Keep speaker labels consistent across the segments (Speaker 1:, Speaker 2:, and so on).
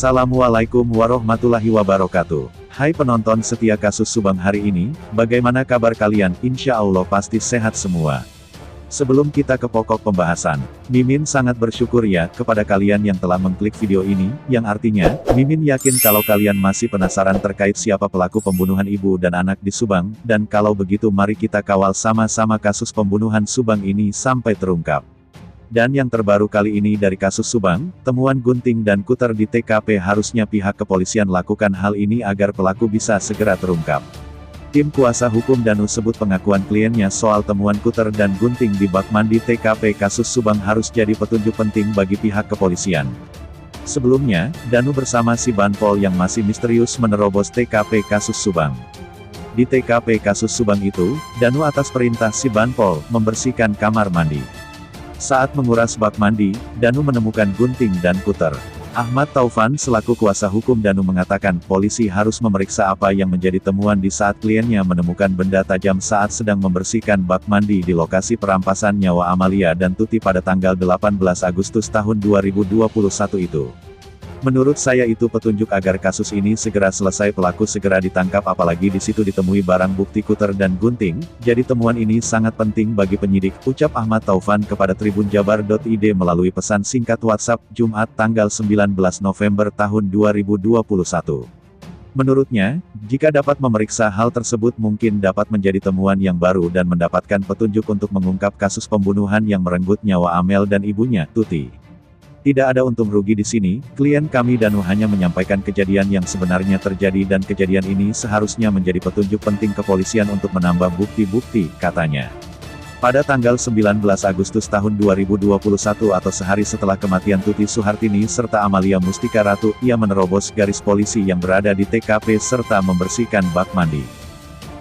Speaker 1: Assalamualaikum warahmatullahi wabarakatuh. Hai penonton setia kasus Subang hari ini, bagaimana kabar kalian? Insya Allah pasti sehat semua. Sebelum kita ke pokok pembahasan, Mimin sangat bersyukur ya kepada kalian yang telah mengklik video ini, yang artinya, Mimin yakin kalau kalian masih penasaran terkait siapa pelaku pembunuhan ibu dan anak di Subang, dan kalau begitu mari kita kawal sama-sama kasus pembunuhan Subang ini sampai terungkap. Dan yang terbaru kali ini dari kasus Subang, temuan gunting dan kuter di TKP, harusnya pihak kepolisian lakukan hal ini agar pelaku bisa segera terungkap. Tim kuasa hukum Danu sebut pengakuan kliennya soal temuan kuter dan gunting di bak mandi TKP kasus Subang harus jadi petunjuk penting bagi pihak kepolisian. Sebelumnya, Danu bersama si Banpol yang masih misterius menerobos TKP kasus Subang. Di TKP kasus Subang itu, Danu atas perintah si Banpol membersihkan kamar mandi. Saat menguras bak mandi, Danu menemukan gunting dan kuter. Ahmad Taufan selaku kuasa hukum Danu mengatakan polisi harus memeriksa apa yang menjadi temuan di saat kliennya menemukan benda tajam saat sedang membersihkan bak mandi di lokasi perampasan nyawa Amalia dan Tuti pada tanggal 18 Agustus tahun 2021 itu. Menurut saya itu petunjuk agar kasus ini segera selesai, pelaku segera ditangkap, apalagi di situ ditemui barang bukti kuter dan gunting, jadi temuan ini sangat penting bagi penyidik, ucap Ahmad Taufan kepada tribunjabar.id melalui pesan singkat WhatsApp, Jumat tanggal 19 November tahun 2021. Menurutnya, jika dapat memeriksa hal tersebut mungkin dapat menjadi temuan yang baru dan mendapatkan petunjuk untuk mengungkap kasus pembunuhan yang merenggut nyawa Amel dan ibunya, Tuti. Tidak ada untung rugi di sini, klien kami Danu hanya menyampaikan kejadian yang sebenarnya terjadi dan kejadian ini seharusnya menjadi petunjuk penting kepolisian untuk menambah bukti-bukti, katanya. Pada tanggal 19 Agustus tahun 2021 atau sehari setelah kematian Tuti Suhartini serta Amalia Mustika Ratu, ia menerobos garis polisi yang berada di TKP serta membersihkan bak mandi.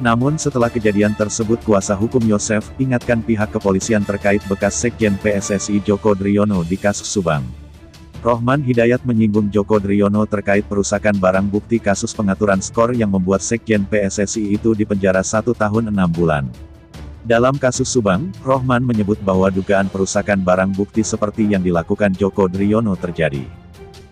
Speaker 1: Namun setelah kejadian tersebut kuasa hukum Yosef ingatkan pihak kepolisian terkait bekas Sekjen PSSI Joko Driono di kasus Subang. Rohman Hidayat menyinggung Joko Driono terkait perusakan barang bukti kasus pengaturan skor yang membuat Sekjen PSSI itu dipenjara 1 tahun 6 bulan. Dalam kasus Subang, Rohman menyebut bahwa dugaan perusakan barang bukti seperti yang dilakukan Joko Driono terjadi.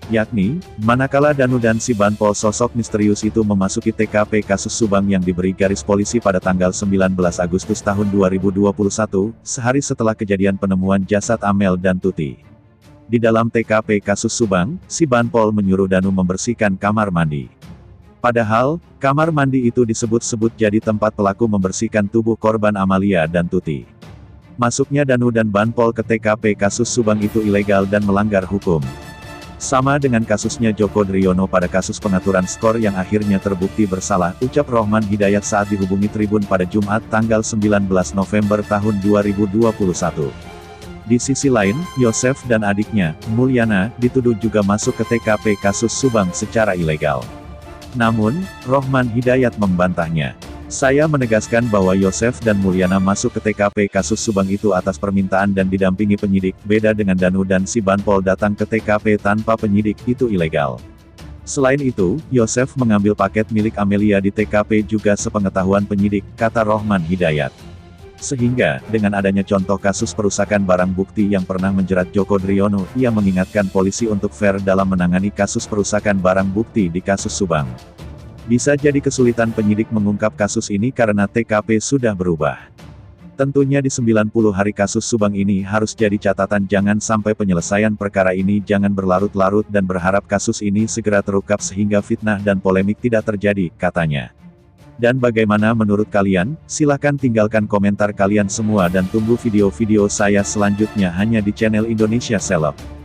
Speaker 1: Yakni, manakala Danu dan si Banpol sosok misterius itu memasuki TKP kasus Subang yang diberi garis polisi pada tanggal 19 Agustus tahun 2021, sehari setelah kejadian penemuan jasad Amel dan Tuti. Di dalam TKP kasus Subang, si Banpol menyuruh Danu membersihkan kamar mandi. Padahal, kamar mandi itu disebut-sebut jadi tempat pelaku membersihkan tubuh korban Amalia dan Tuti. Masuknya Danu dan Banpol ke TKP kasus Subang itu ilegal dan melanggar hukum. Sama dengan kasusnya Joko Driono pada kasus pengaturan skor yang akhirnya terbukti bersalah, ucap Rohman Hidayat saat dihubungi Tribun pada Jumat tanggal 19 November tahun 2021. Di sisi lain, Yosef dan adiknya, Mulyana, dituduh juga masuk ke TKP kasus Subang secara ilegal. Namun, Rohman Hidayat membantahnya. Saya menegaskan bahwa Yosef dan Mulyana masuk ke TKP kasus Subang itu atas permintaan dan didampingi penyidik, beda dengan Danu dan si Banpol datang ke TKP tanpa penyidik, itu ilegal. Selain itu, Yosef mengambil paket milik Amelia di TKP juga sepengetahuan penyidik, kata Rohman Hidayat. Sehingga, dengan adanya contoh kasus perusakan barang bukti yang pernah menjerat Joko Driono, ia mengingatkan polisi untuk fair dalam menangani kasus perusakan barang bukti di kasus Subang. Bisa jadi kesulitan penyidik mengungkap kasus ini karena TKP sudah berubah. Tentunya di 90 hari kasus Subang ini harus jadi catatan, jangan sampai penyelesaian perkara ini jangan berlarut-larut dan berharap kasus ini segera terungkap sehingga fitnah dan polemik tidak terjadi, katanya. Dan bagaimana menurut kalian? Silahkan tinggalkan komentar kalian semua dan tunggu video-video saya selanjutnya hanya di channel Indonesia Seleb.